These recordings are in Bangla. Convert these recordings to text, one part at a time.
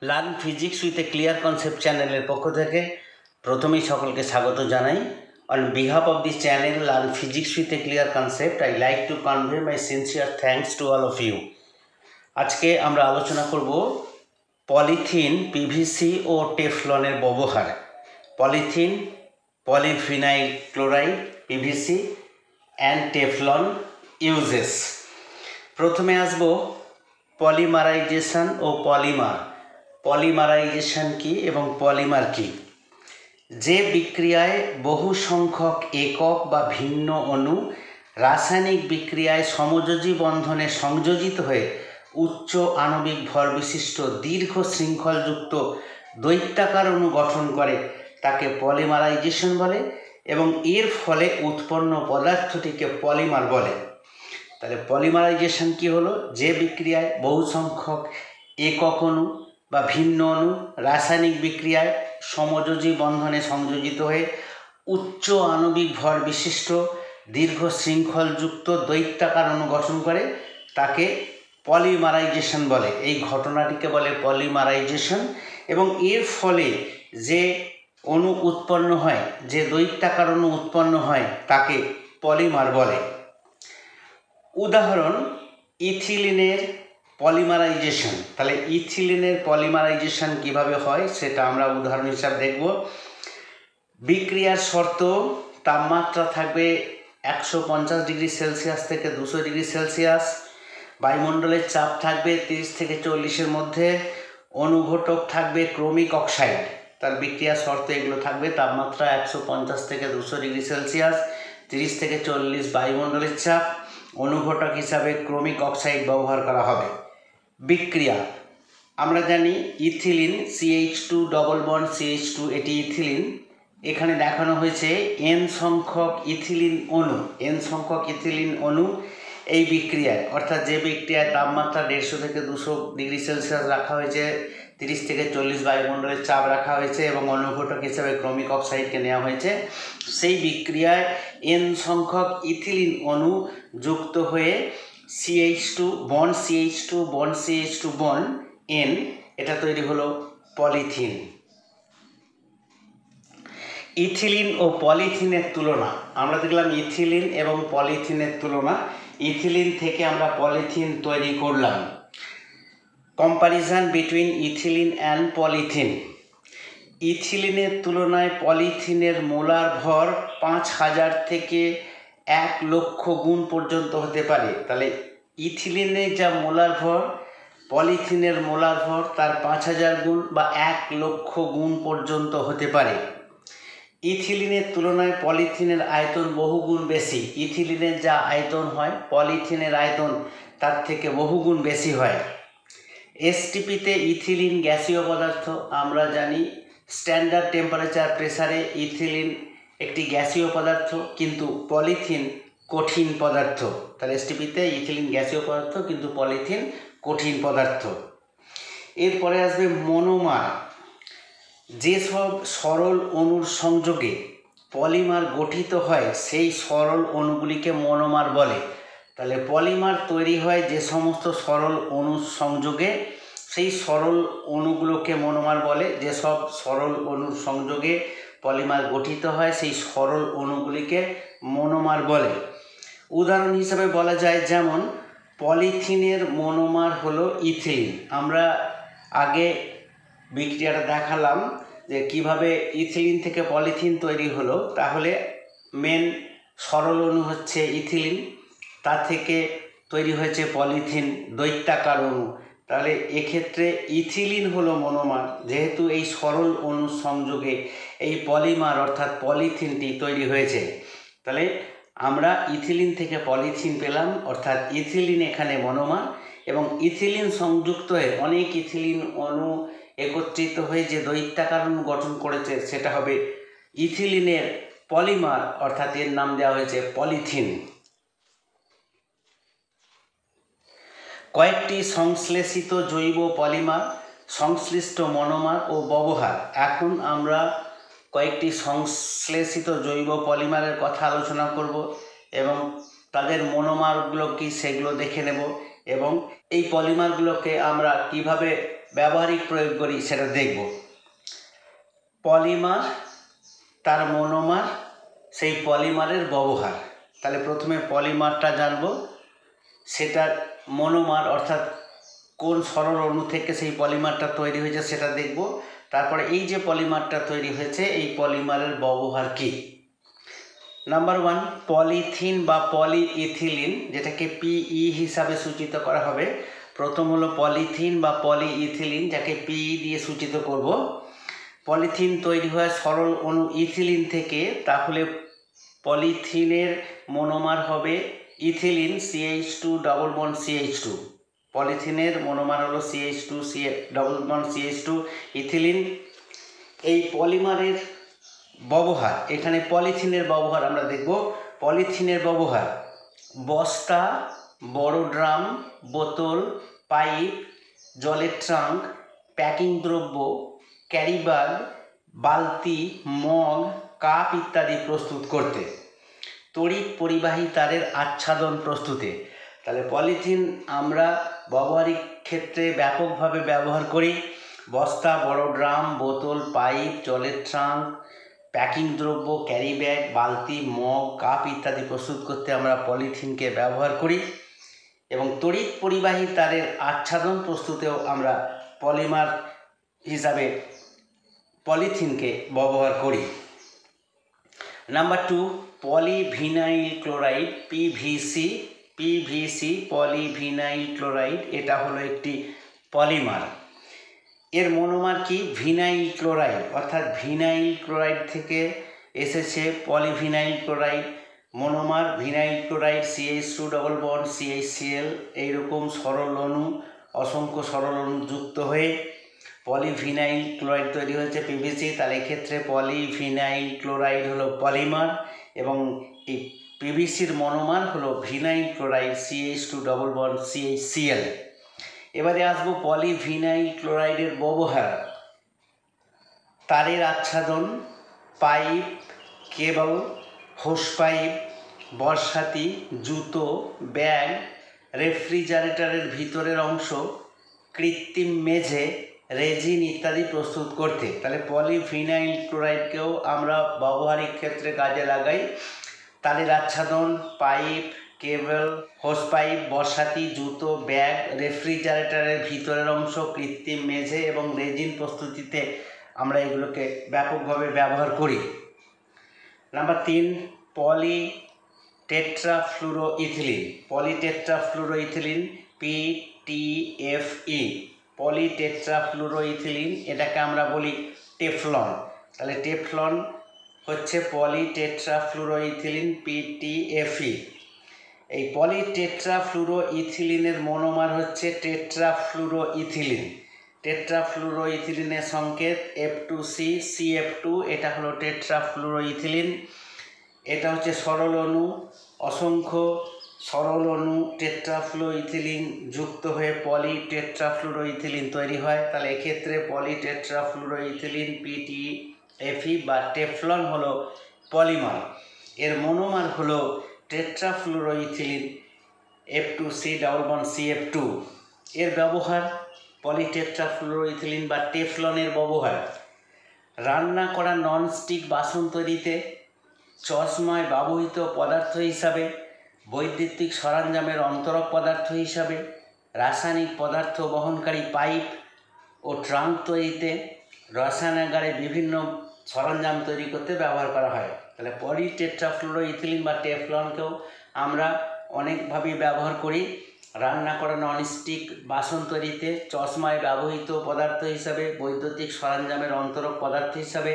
Learn physics with a clear concept চ্যানেলের পক্ষ থেকে প্রথমেই সকলকে স্বাগত জানাই। On behalf of this channel learn physics with a clear concept I like to convey my sincere thanks to all of you. আজকে আমরা আলোচনা করব পলিথিন, পিভিসি ও টেফলনের ব্যবহার। Polythene, polyphenyl chloride, PVC and Teflon uses. প্রথমে আসব পলিমারাইজেশন ও পলিমার। পলিমারাইজেশন কি এবং পলিমার কি? যে বিক্রিয়ায় বহু সংখ্যক একক বা ভিন্ন অণু রাসায়নিক বিক্রিয়ায় সমযোজী বন্ধনে সংযোজিত হয়ে উচ্চ আণবিক ভর বিশিষ্ট দীর্ঘ শৃঙ্খলযুক্ত দৈত্যাকার অণু গঠন করে তাকে পলিমারাইজেশন বলে এবং এর ফলে উৎপন্ন পদার্থটিকে পলিমার বলে। তাহলে পলিমারাইজেশন কি হলো? যে বিক্রিয়ায় বহু সংখ্যক একক অণু বা ভিন্ন অণু রাসায়নিক বিক্রিয়ায় সমযোজী বন্ধনে সংযোজিত হয়ে উচ্চ আণবিক ভর বিশিষ্ট দীর্ঘ শৃঙ্খলযুক্ত দৈত্যাকার অণু গঠন করে তাকে পলিমারাইজেশন বলে। এই ঘটনাটিকে বলে পলিমারাইজেশন এবং এর ফলে যে অণু উৎপন্ন হয়, যে দৈত্যাকার অণু উৎপন্ন হয় তাকে পলিমার বলে। উদাহরণ, ইথিলিনের পলিমারাইজেশন। তাহলে ইথিলিনের পলিমারাইজেশন কিভাবে হয় সেটা আমরা উদাহরণ হিসাবে দেখব। বিক্রিয়ার শর্ত, তাপমাত্রা থাকবে 150 ডিগ্রি সেলসিয়াস থেকে 200 ডিগ্রি সেলসিয়াস, বায়ুমণ্ডলের চাপ থাকবে 30 থেকে 40-এর মধ্যে, অনুঘটক থাকবে ক্রোমিক অক্সাইড। তার বিক্রিয়ার শর্ত এগুলো থাকবে। তাপমাত্রা 150 থেকে 200 ডিগ্রি সেলসিয়াস, 30 থেকে 40 বায়ুমণ্ডলের চাপ, অনুঘটক হিসাবে ক্রোমিক অক্সাইড ব্যবহার করা হবে। বিক্রিয়া আমরা জানি ethylene CH2 double bond CH2, এটি ইথিলিন। এখানে দেখানো হয়েছে n সংখ্যক ইথিলিন অণু এই বিক্রিয়ায়, অর্থাৎ যে বিক্রিয়ায় তাপমাত্রা 150 থেকে 200 ডিগ্রি সেলসিয়াস রাখা হয়েছে, 30 থেকে 40 বায়ুমণ্ডলের চাপ রাখা হয়েছে এবং অনুঘটক হিসাবে ক্রোমিক অক্সাইডকে নেওয়া হয়েছে, সেই বিক্রিয়ায় n সংখ্যক ইথিলিন অণু যুক্ত হয়ে CH2 বন্ড N, এটা তৈরি হলো পলিথিন। ইথিলিন ও পলিথিনের তুলনা আমরা দেখলাম। ইথিলিন এবং পলিথিনের তুলনা। ইথিলিন থেকে আমরা পলিথিন তৈরি করলাম। Comparison between ethylene and polythene. ইথিলিনের তুলনায় পলিথিনের মোলার ভর 5000 থেকে 1 লক্ষ গুণ পর্যন্ত হতে পারে। তাহলে ইথিলিনের যা মোলার ভর, পলিথিনের মোলার ভর তার 5000 গুণ বা 1 লক্ষ গুণ পর্যন্ত হতে পারে। ইথিলিনের তুলনায় পলিথিনের আয়তন বহুগুণ বেশি। ইথিলিনের যা আয়তন হয়, পলিথিনের আয়তন তার থেকে বহুগুণ বেশি হয়। এসটিপিতে ইথিলিন গ্যাসীয় পদার্থ। আমরা জানি স্ট্যান্ডার্ড টেম্পারেচার প্রেসারে ইথিলিন একটি গ্যাসীয় পদার্থ, কিন্তু পলিথিন কঠিন পদার্থ। তাহলে এসটিপিতে ইথিলিন গ্যাসীয় পদার্থ কিন্তু পলিথিন কঠিন পদার্থ। এরপরে আসবে মনোমার। যেসব সরল অণুর সংযোগে পলিমার গঠিত হয় সেই সরল অণুগুলিকে মনোমার বলে। তাহলে পলিমার তৈরি হয় যে সমস্ত সরল অণুর সংযোগে, সেই সরল অণুগুলোকে মনোমার বলে। যেসব সরল অণুর সংযোগে পলিমার গঠিত হয় সেই সরল অণুগুলিকে মনোমার বলে। উদাহরণ হিসাবে বলা যায়, যেমন পলিথিনের মনোমার হলো ইথিলিন। আমরা আগে বিক্রিয়াটা দেখালাম যে কিভাবে ইথিলিন থেকে পলিথিন তৈরি হলো। তাহলে মেন সরল অণু হচ্ছে ইথিলিন, তা থেকে তৈরি হয়েছে পলিথিন দৈত্যাকার অণু। তাহলে এক্ষেত্রে ইথিলিন হলো মনোমার, যেহেতু এই সরল অণুর সংযোগে এই পলিমার অর্থাৎ পলিথিনটি তৈরি হয়েছে। তাহলে আমরা ইথিলিন থেকে পলিথিন পেলাম, অর্থাৎ ইথিলিন এখানে মনোমার এবং ইথিলিন সংযুক্ত হয়ে অনেক ইথিলিন অণু একত্রিত হয়ে যে দৈত্যাকার অণু গঠন করেছে সেটা হবে ইথিলিনের পলিমার, অর্থাৎ এর নাম দেওয়া হয়েছে পলিথিন। কয়েকটি সংশ্লেষিত জৈব পলিমার, সংশ্লিষ্ট মনোমার ও ব্যবহার। এখন আমরা কয়েকটি সংশ্লেষিত জৈব পলিমারের কথা আলোচনা করব এবং তাদের মনোমারগুলো কি সেগুলো দেখে নেব এবং এই পলিমারগুলোকে আমরা কিভাবে ব্যবহারিক প্রয়োগ করি সেটা দেখব। পলিমার, তার মনোমার, সেই পলিমারের ব্যবহার। তাহলে প্রথমে পলিমারটা জানব, সেটার মনোমার অর্থাৎ কোন সরল অণু থেকে সেই পলিমারটা তৈরি হয়েছে সেটা দেখব। তারপরে এই যে পলিমারটা তৈরি হয়েছে এই পলিমারের ব্যবহার কী। নাম্বার 1, পলিথিন বা পলিইথিলিন, যেটাকে পিই হিসাবে সূচিত করা হবে। প্রথম হলো পলিথিন বা পলিইথিলিন, যাকে পিই দিয়ে সূচিত করব। পলিথিন তৈরি হয় সরল অণু ইথিলিন থেকে, তাহলে পলিথিনের মনোমার হবে ethylene CH2 double bond CH2। পলিথিনের মনোমার হলো CH2 double bond CH2 ethylene. এই পলিমারের ব্যবহার, এখানে পলিথিনের ব্যবহার আমরা দেখব। পলিথিনের ব্যবহার: বস্তা, বড় ড্রাম, বোতল, পাইপ, জলের ট্রাঙ্ক, প্যাকিং দ্রব্য, ক্যারিব্যাগ, বালতি, মগ, কাপ ইত্যাদি প্রস্তুত করতে। তড়িৎ পরিবাহী তারের আচ্ছাদন প্রস্তুতে। তাহলে পলিথিন আমরা ব্যবহারিক ক্ষেত্রে ব্যাপকভাবে ব্যবহার করি। বস্তা, বড় ড্রাম, বোতল, পাইপ, জলের ট্রাঙ্ক, প্যাকিং দ্রব্য, ক্যারি ব্যাগ, বালতি, মগ, কাপ ইত্যাদি প্রস্তুত করতে আমরা পলিথিনকে ব্যবহার করি। এবং তড়িৎ পরিবাহী তারের আচ্ছাদন প্রস্তুতেও আমরা পলিমার হিসাবে পলিথিনকে ব্যবহার করি। Number 2, polyvinyl chloride PVC polyvinyl chloride, এটা হলো একটি পলিমার। এর মনোমার কি? ভিনাইল ক্লোরাইড, অর্থাৎ ভিনাইল ক্লোরাইড থেকে এসেছে polyvinyl chloride. Monomer vinyl chloride CH2 double bond CHCl, এইরকম সরল অণু, অসংখ্য সরল অণু যুক্ত হয়ে পলিভিনাইল ক্লোরাইড তৈরি হয়েছে পিভিসি। তাহলে এক্ষেত্রে পলিভিনাইল ক্লোরাইড হলো পলিমার এবং এই পিভিসির মনোমার হলো vinyl chloride CH2 double bond CHCl। এবারে আসবো পলিভিনাইল ক্লোরাইডের ব্যবহার। তারের আচ্ছাদন, পাইপ, কেবল, হোস পাইপ, বর্ষাতি, জুতো, ব্যাগ, রেফ্রিজারেটরের ভিতরের অংশ, কৃত্রিম মেঝে, রেজিন ইত্যাদি প্রস্তুত করতে। তাহলে পলিভিনাইল ক্লোরাইডকেও আমরা ব্যবহারিক ক্ষেত্রে কাজে লাগাই। তারের আচ্ছাদন, পাইপ, কেবল, হোস পাইপ, বর্ষাতি, জুতো, ব্যাগ, রেফ্রিজারেটরের ভিতরের অংশ, কৃত্রিম মেঝে এবং রেজিন প্রস্তুতিতে আমরা এগুলোকে ব্যাপকভাবে ব্যবহার করি। নাম্বার 3, পলিটেট্রাফ্লুরোইথিলিন PTFE, পলিটেট্রাফ্লুরোইথিলিন, এটাকে আমরা বলি টেফলন। তাহলে টেফলন হচ্ছে পলিটেট্রাফ্লুরোইথিলিন PTFE। এই পলিটেট্রাফ্লুরোইথিলিনের মনোমার হচ্ছে টেট্রাফ্লুরোইথিলিন। টেট্রাফ্লুরোইথিলিনের সংকেত F2CCF2, এটা হলো টেট্রাফ্লুরোইথিলিন। এটা হচ্ছে সরল অণু, অসংখ্য সরল অণু টেট্রাফ্লুরোইথিলিন যুক্ত হয়ে পলিটেট্রাফ্লুরোইথিলিন তৈরি হয়। তাহলে এক্ষেত্রে পলিটেট্রাফ্লুরোইথিলিন PTFE বা টেফলন হলো পলিমার। এর মনোমার হলো tetrafluoroethylene F2C double bond CF2। এর ব্যবহার, পলিটেট্রাফ্লুরোইথিলিন বা টেফলনের ব্যবহার রান্না করা ননস্টিক বাসন তৈরিতে, চশমায় ব্যবহৃত পদার্থ হিসাবে, বৈদ্যুতিক সরঞ্জামের অন্তরক পদার্থ হিসাবে, রাসায়নিক পদার্থ বহনকারী পাইপ ও ট্রাঙ্ক তৈরিতে, রসায়নাগারে বিভিন্ন সরঞ্জাম তৈরি করতে ব্যবহার করা হয়। তাহলে পলিটেট্রাফ্লুরোইথিলিন বা টেফলনকেও আমরা অনেকভাবেই ব্যবহার করি। রান্না করা ননস্টিক বাসন তৈরিতে, চশমায় ব্যবহৃত পদার্থ হিসাবে, বৈদ্যুতিক সরঞ্জামের অন্তরক পদার্থ হিসাবে,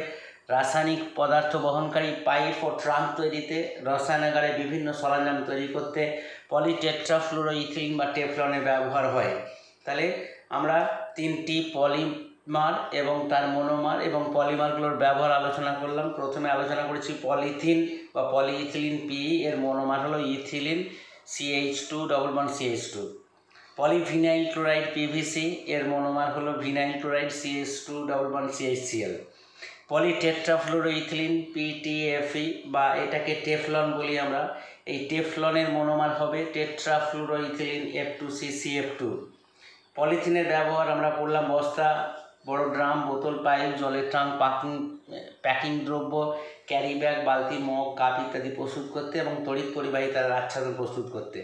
রাসায়নিক পদার্থ বহনকারী পাইপ ও ট্রাঙ্ক তৈরিতে, রসায়নাগারে বিভিন্ন সরঞ্জাম তৈরি করতে পলিটেট্রাফ্লুরোইথিলিন বা টেফলনের ব্যবহার হয়। তাহলে আমরা 3টি পলিমার এবং তার মনোমার এবং পলিমারগুলোর ব্যবহার আলোচনা করলাম। প্রথমে আলোচনা করেছি পলিথিন বা পলিইথিলিন PE, এর মনোমার হলো ethylene CH2 double bond CH2। Polyvinyl chloride PVC, এর মনোমার হলো vinyl chloride CH2 double bond CHCl। Polytetrafluoroethylene PTFE বা এটাকে টেফলন বলি আমরা। এই টেফলনের মনোমার হবে টেট্রাফ্লুরোইথিলিন F2CCF2। পলিথিনের ব্যবহার আমরা পড়লাম বস্তা, বড় ড্রাম, বোতল, পাইপ, জলের ট্রাঙ্ক, প্যাকিং দ্রব্য, ক্যারি ব্যাগ, বালতি, মগ, কাপ ইত্যাদি প্রস্তুত করতে এবং তড়িৎ পরিবাহী তারের আচ্ছাদন প্রস্তুত করতে।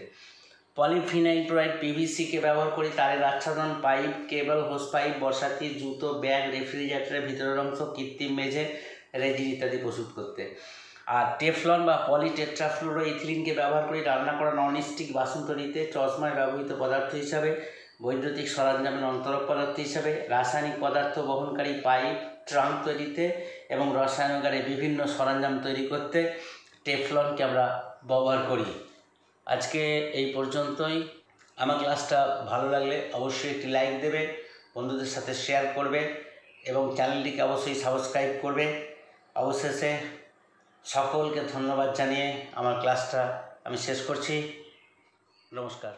পলিফিনাইল ক্লোরাইড পিভিসিকে ব্যবহার করি তারের আচ্ছাদন, পাইপ, কেবল, হোস পাইপ, বসাতি, জুতো, ব্যাগ, রেফ্রিজারেটরের ভিতরের অংশ, কৃত্রিম মেঝে, রেজিন ইত্যাদি প্রস্তুত করতে। আর টেফলন বা পলিটেট্রাফ্লুরো ইথিলিনকে ব্যবহার করি রান্না করা ননস্টিক বাসন তৈরিতে, চশমায় ব্যবহৃত পদার্থ হিসাবে, বৈদ্যুতিক সরঞ্জামের অন্তরক পদার্থ হিসাবে, রাসায়নিক পদার্থ বহনকারী পাইপ, ট্রাঙ্ক তৈরিতে এবং রসায়নাগারে বিভিন্ন সরঞ্জাম তৈরি করতে টেফলনকে আমরা ব্যবহার করি। আজকে এই পর্যন্তই। আমার ক্লাসটা ভালো লাগলে অবশ্যই একটি লাইক দেবে, বন্ধুদের সাথে শেয়ার করবে এবং চ্যানেলটিকে অবশ্যই সাবস্ক্রাইব করবে। অবশেষে সকলকে ধন্যবাদ জানিয়ে আমার ক্লাসটা আমি শেষ করছি। নমস্কার।